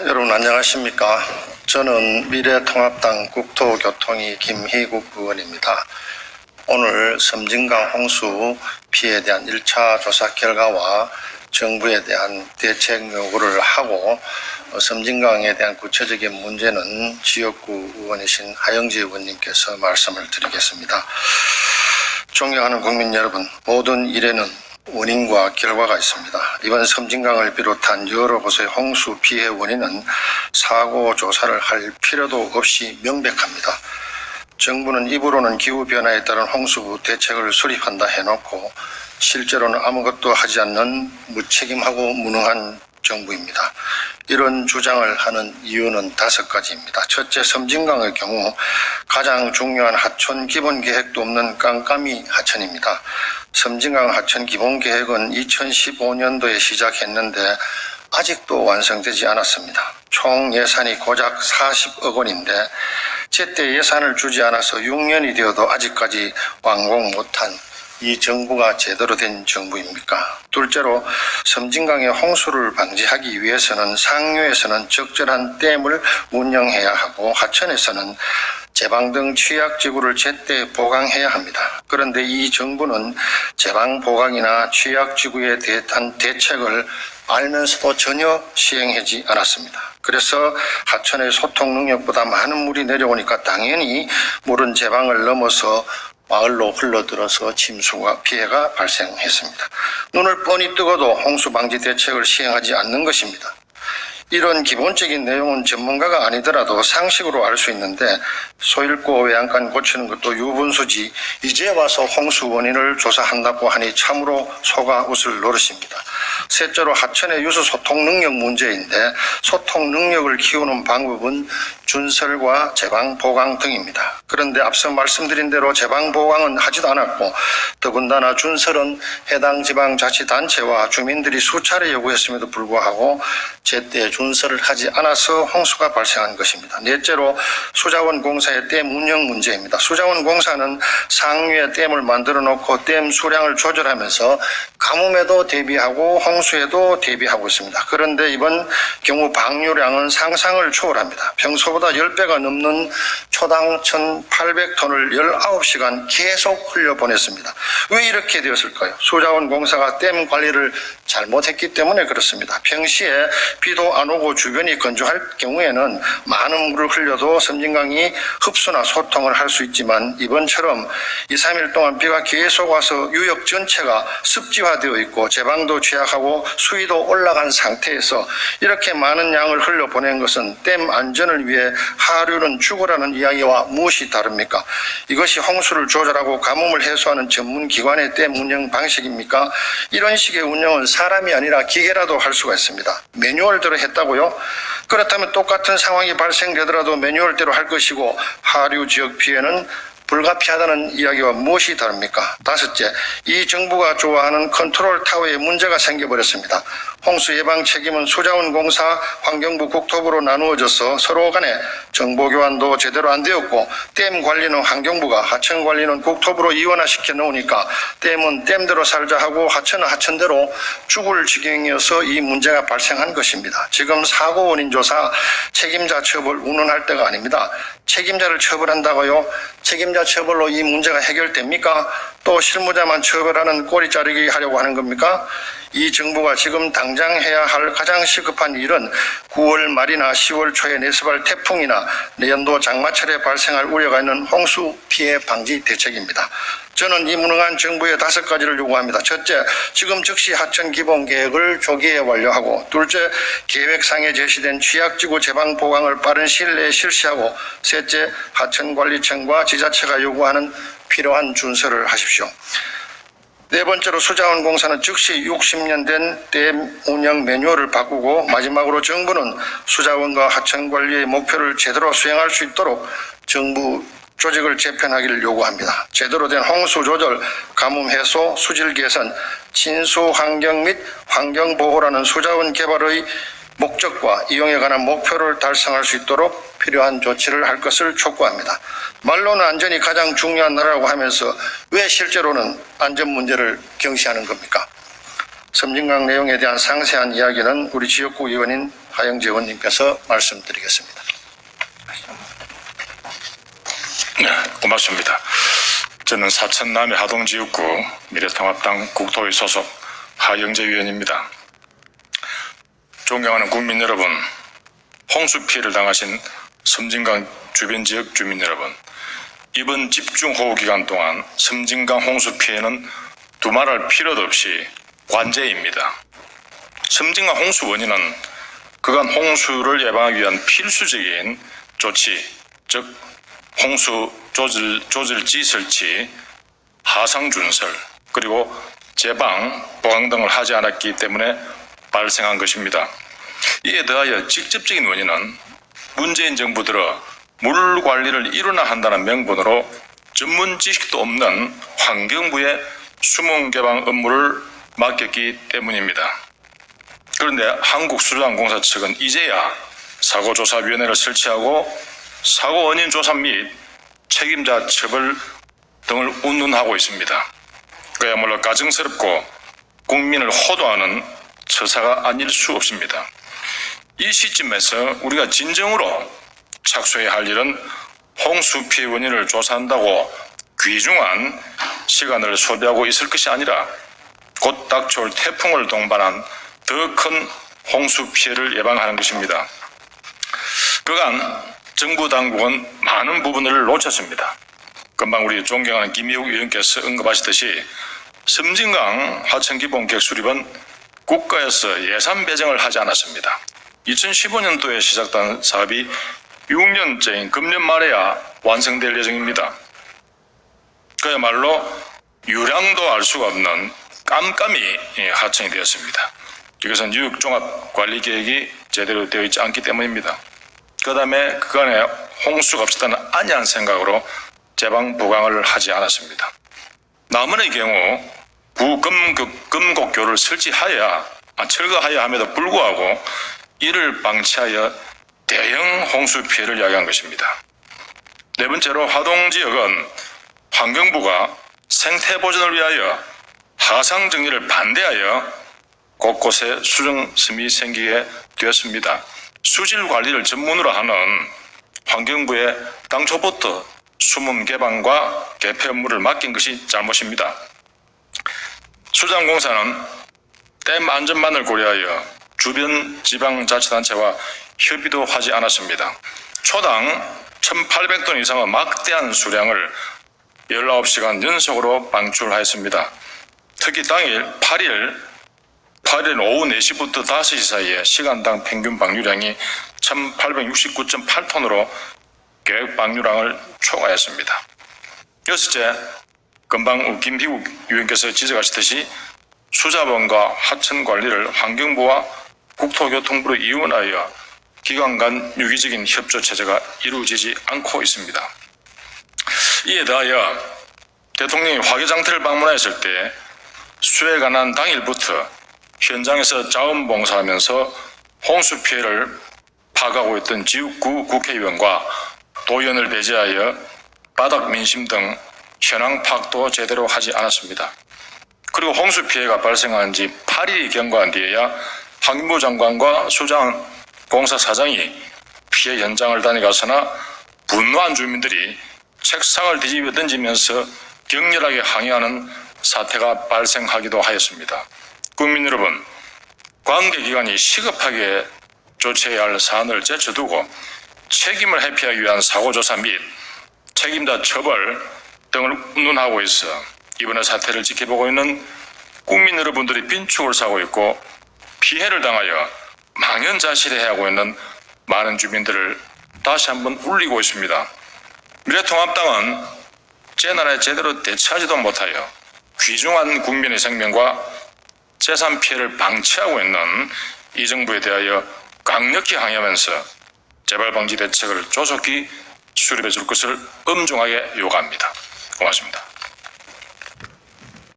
여러분 안녕하십니까. 저는 미래통합당 국토교통위 김희국 의원입니다. 오늘 섬진강 홍수 피해에 대한 1차 조사 결과와 정부에 대한 대책 요구를 하고 섬진강에 대한 구체적인 문제는 지역구 의원이신 하영지 의원님께서 말씀을 드리겠습니다. 존경하는 국민 여러분, 모든 일에는 원인과 결과가 있습니다. 이번 섬진강을 비롯한 여러 곳의 홍수 피해 원인은 사고 조사를 할 필요도 없이 명백합니다. 정부는 입으로는 기후변화에 따른 홍수 대책을 수립한다 해놓고 실제로는 아무것도 하지 않는 무책임하고 무능한 정부입니다. 이런 주장을 하는 이유는 5가지입니다. 첫째, 섬진강의 경우 가장 중요한 하천 기본계획도 없는 깜깜이 하천입니다. 섬진강 하천 기본계획은 2015년도에 시작했는데 아직도 완성되지 않았습니다. 총 예산이 고작 40억 원인데 제때 예산을 주지 않아서 6년이 되어도 아직까지 완공 못한 이 정부가 제대로 된 정부입니까? 둘째로 섬진강의 홍수를 방지하기 위해서는 상류에서는 적절한 댐을 운영해야 하고 하천에서는 제방 등 취약지구를 제때 보강해야 합니다. 그런데 이 정부는 제방 보강이나 취약지구에 대한 대책을 알면서도 전혀 시행하지 않았습니다. 그래서 하천의 소통 능력보다 많은 물이 내려오니까 당연히 물은 제방을 넘어서 마을로 흘러들어서 침수와 피해가 발생했습니다. 눈을 뻔히 뜨고도 홍수 방지 대책을 시행하지 않는 것입니다. 이런 기본적인 내용은 전문가가 아니더라도 상식으로 알 수 있는데 소잃고 외양간 고치는 것도 유분수지 이제 와서 홍수 원인을 조사한다고 하니 참으로 속아 웃을 노릇입니다. 셋째로 하천의 유수 소통 능력 문제인데 소통 능력을 키우는 방법은 준설과 제방 보강 등입니다. 그런데 앞서 말씀드린 대로 제방 보강은 하지도 않았고 더군다나 준설은 해당 지방자치단체와 주민들이 수차례 요구했음에도 불구하고 제때 준설을 하지 않아서 홍수가 발생한 것입니다. 넷째로 수자원 공사의 댐 운영 문제입니다. 수자원 공사는 상류에 댐을 만들어 놓고 댐 수량을 조절하면서 가뭄에도 대비하고 홍수에도 대비하고 있습니다. 그런데 이번 경우 방류량은 상상을 초월합니다. 평소보다 10배가 넘는 초당 1,800톤을 19시간 계속 흘려보냈습니다. 왜 이렇게 되었을까요? 수자원 공사가 댐 관리를 잘못했기 때문에 그렇습니다. 평시에 비도 안 오고 주변이 건조할 경우에는 많은 물을 흘려도 섬진강이 흡수나 소통을 할 수 있지만 이번처럼 2, 3일 동안 비가 계속 와서 유역 전체가 습지화되어 있고 제방도 취약하고 수위도 올라간 상태에서 이렇게 많은 양을 흘려보낸 것은 댐 안전을 위해 하류는 죽으라는 이야기와 무엇이 다릅니까? 이것이 홍수를 조절하고 가뭄을 해소하는 전문기관의 댐 운영 방식입니까? 이런 식의 운영은 사람이 아니라 기계라도 할 수가 있습니다. 매뉴얼대로 했다고요? 그렇다면 똑같은 상황이 발생되더라도 매뉴얼대로 할 것이고 하류 지역 피해는 불가피하다는 이야기와 무엇이 다릅니까? 5째, 이 정부가 좋아하는 컨트롤 타워에 문제가 생겨버렸습니다. 홍수 예방 책임은 수자원공사, 환경부, 국토부로 나누어져서 서로 간에 정보 교환도 제대로 안 되었고 댐 관리는 환경부가, 하천 관리는 국토부로 이원화시켜 놓으니까 댐은 댐대로 살자 하고 하천은 하천대로 죽을 지경이어서 이 문제가 발생한 것입니다. 지금 사고 원인 조사, 책임자 처벌 운운할 때가 아닙니다. 책임자를 처벌한다고요? 책임자 처벌로 이 문제가 해결됩니까? 또 실무자만 처벌하는 꼬리 자르기 하려고 하는 겁니까? 이 정부가 지금 당장 해야 할 가장 시급한 일은 9월 말이나 10월 초에 네스발 태풍이나 내년도 장마철에 발생할 우려가 있는 홍수 피해 방지 대책입니다. 저는 이 무능한 정부의 5가지를 요구합니다. 첫째, 지금 즉시 하천 기본 계획을 조기에 완료하고, 둘째, 계획상에 제시된 취약지구 제방 보강을 빠른 시일 내에 실시하고, 셋째, 하천관리청과 지자체가 요구하는 필요한 준설을 하십시오. 네 번째로 수자원 공사는 즉시 60년 된 댐 운영 매뉴얼을 바꾸고 마지막으로 정부는 수자원과 하천 관리의 목표를 제대로 수행할 수 있도록 정부 조직을 재편하기를 요구합니다. 제대로 된 홍수 조절, 가뭄 해소, 수질 개선, 친수 환경 및 환경 보호라는 수자원 개발의 목적과 이용에 관한 목표를 달성할 수 있도록 필요한 조치를 할 것을 촉구합니다. 말로는 안전이 가장 중요한 나라라고 하면서 왜 실제로는 안전 문제를 경시하는 겁니까? 섬진강 내용에 대한 상세한 이야기는 우리 지역구 의원인 하영재 의원님께서 말씀드리겠습니다. 네, 고맙습니다. 저는 사천 남해 하동지역구 미래통합당 국토위 소속 하영재 의원입니다. 존경하는 국민 여러분, 홍수 피해를 당하신 섬진강 주변 지역 주민 여러분, 이번 집중호우 기간 동안 섬진강 홍수 피해는 두말할 필요도 없이 관제입니다. 섬진강 홍수 원인은 그간 홍수를 예방하기 위한 필수적인 조치, 즉 홍수 조절지 설치, 하상 준설, 그리고 제방, 보강 등을 하지 않았기 때문에 발생한 것입니다. 이에 더하여 직접적인 원인은 문재인 정부 들어 물 관리를 일원화 한다는 명분으로 전문 지식도 없는 환경부의 수문 개방 업무를 맡겼기 때문입니다. 그런데 한국수자원공사 측은 이제야 사고조사위원회를 설치하고 사고 원인 조사 및 책임자 처벌 등을 운운하고 있습니다. 그야말로 가증스럽고 국민을 호도하는 처사가 아닐 수 없습니다. 이 시점에서 우리가 진정으로 착수해야 할 일은 홍수 피해 원인을 조사한다고 귀중한 시간을 소비하고 있을 것이 아니라 곧 닥쳐올 태풍을 동반한 더 큰 홍수 피해를 예방하는 것입니다. 그간 정부 당국은 많은 부분을 놓쳤습니다. 금방 우리 존경하는 김희욱 의원께서 언급하시듯이 섬진강 하천기본계획 수립은 국가에서 예산 배정을 하지 않았습니다. 2015년도에 시작된 사업이 6년째인 금년 말에야 완성될 예정입니다. 그야말로 유량도 알 수가 없는 깜깜이 하천이 되었습니다. 이것은 유역종합관리계획이 제대로 되어 있지 않기 때문입니다. 그 다음에 그간에 홍수가 없었다는 안이한 생각으로 제방 보강을 하지 않았습니다. 남원의 경우 구금곡교를 철거하여야 함에도 불구하고 이를 방치하여 대형 홍수 피해를 야기한 것입니다. 네 번째로 하동 지역은 환경부가 생태 보존을 위하여 하상 정리를 반대하여 곳곳에 수정섬이 생기게 되었습니다. 수질 관리를 전문으로 하는 환경부에 당초부터 수문 개방과 개폐 업무를 맡긴 것이 잘못입니다. 수자원공사는 댐 안전만을 고려하여 주변 지방자치단체와 협의도 하지 않았습니다. 초당 1,800톤 이상의 막대한 수량을 19시간 연속으로 방출하였습니다. 특히 당일 8일 오후 4시부터 5시 사이에 시간당 평균 방류량이 1,869.8톤으로 계획 방류량을 초과했습니다. 여섯째, 금방 김희국 의원께서 지적하시듯이 수자원과 하천 관리를 환경부와 국토교통부로 이원하여 기관 간 유기적인 협조 체제가 이루어지지 않고 있습니다. 이에 더하여 대통령이 화개장터를 방문하였을 때 수해가 난 당일부터 현장에서 자원봉사하면서 홍수 피해를 파악하고 있던 지역구 국회의원과 도의원을 배제하여 바닥 민심 등 현황 파악도 제대로 하지 않았습니다. 그리고 홍수 피해가 발생한 지 8일이 경과한 뒤에야 환경부 장관과 수자원공사 사장이 피해 현장을 다녀가서나 분노한 주민들이 책상을 뒤집어 던지면서 격렬하게 항의하는 사태가 발생하기도 하였습니다. 국민 여러분, 관계기관이 시급하게 조치해야 할 사안을 제쳐두고 책임을 회피하기 위한 사고조사 및 책임자 처벌 등을 운운하고 있어 이번의 사태를 지켜보고 있는 국민 여러분들이 빈축을 사고 있고 피해를 당하여 망연자실해야 하고 있는 많은 주민들을 다시 한번 울리고 있습니다. 미래통합당은 재난에 제대로 대처하지도 못하여 귀중한 국민의 생명과 재산 피해를 방치하고 있는 이 정부에 대하여 강력히 항의하면서 재발 방지 대책을 조속히 수립해 줄 것을 엄중하게 요구합니다. 고맙습니다.